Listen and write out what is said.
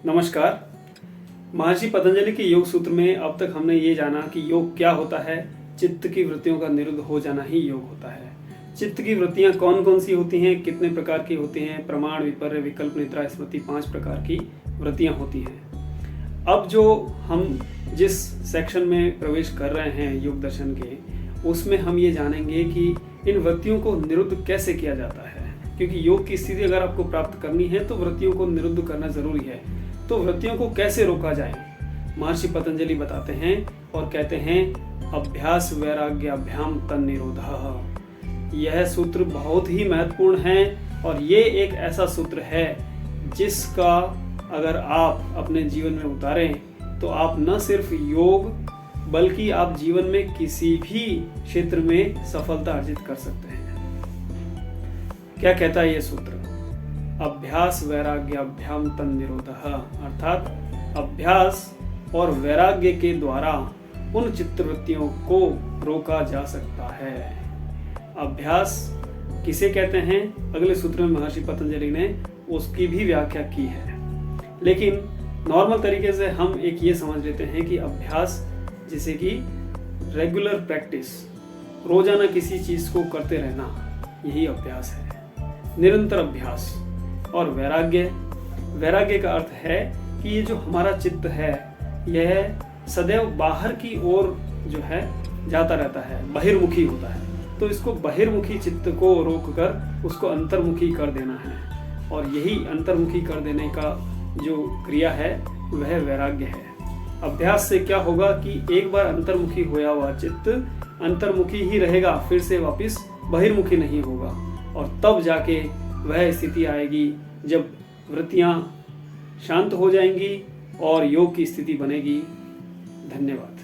नमस्कार। महर्षि पतंजलि के योग सूत्र में अब तक हमने ये जाना कि योग क्या होता है। चित्त की वृत्तियों का निरुद्ध हो जाना ही योग होता है। चित्त की वृत्तियां कौन कौन सी होती हैं, कितने प्रकार की होती हैं? प्रमाण, विपर्य, विकल्प, निद्रा, स्मृति, 5 प्रकार की वृत्तियां होती हैं। अब जो हम जिस सेक्शन में प्रवेश कर रहे हैं योग दर्शन के, उसमें हम ये जानेंगे कि इन वृत्तियों को निरुद्ध कैसे किया जाता है। क्योंकि योग की स्थिति अगर आपको प्राप्त करनी है तो वृत्तियों को निरुद्ध करना जरूरी है। तो वृत्तियों को कैसे रोका जाए, महर्षि पतंजलि बताते हैं और कहते हैं अभ्यास वैराग्याभ्याम तन्निरोधः। यह सूत्र बहुत ही महत्वपूर्ण है और ये एक ऐसा सूत्र है जिसका अगर आप अपने जीवन में उतारें तो आप न सिर्फ योग बल्कि आप जीवन में किसी भी क्षेत्र में सफलता अर्जित कर सकते हैं। क्या कहता है ये सूत्र? अभ्यास वैराग्याभ्याम तन्निरोधः, अर्थात अभ्यास और वैराग्य के द्वारा उन चित्तवृत्तियों को रोका जा सकता है। अभ्यास किसे कहते हैं, अगले सूत्र में महर्षि पतंजलि ने उसकी भी व्याख्या की है। लेकिन नॉर्मल तरीके से हम एक ये समझ लेते हैं कि अभ्यास जैसे कि रेगुलर प्रैक्टिस, रोजाना किसी चीज को करते रहना, यही अभ्यास है, निरंतर अभ्यास। और वैराग्य का अर्थ है कि ये जो हमारा चित्त है यह सदैव बाहर की ओर जो है जाता रहता है, बहिर्मुखी होता है। तो इसको बहिर्मुखी चित्त को रोककर उसको अंतर्मुखी कर देना है और यही अंतर्मुखी कर देने का जो क्रिया है वह वैराग्य है। अभ्यास से क्या होगा कि एक बार अंतर्मुखी होया हुआ चित्त अंतर्मुखी ही रहेगा, फिर से वापस बहिर्मुखी नहीं होगा और तब जाके वह स्थिति आएगी जब वृत्तियां शांत हो जाएंगी और योग की स्थिति बनेगी। धन्यवाद।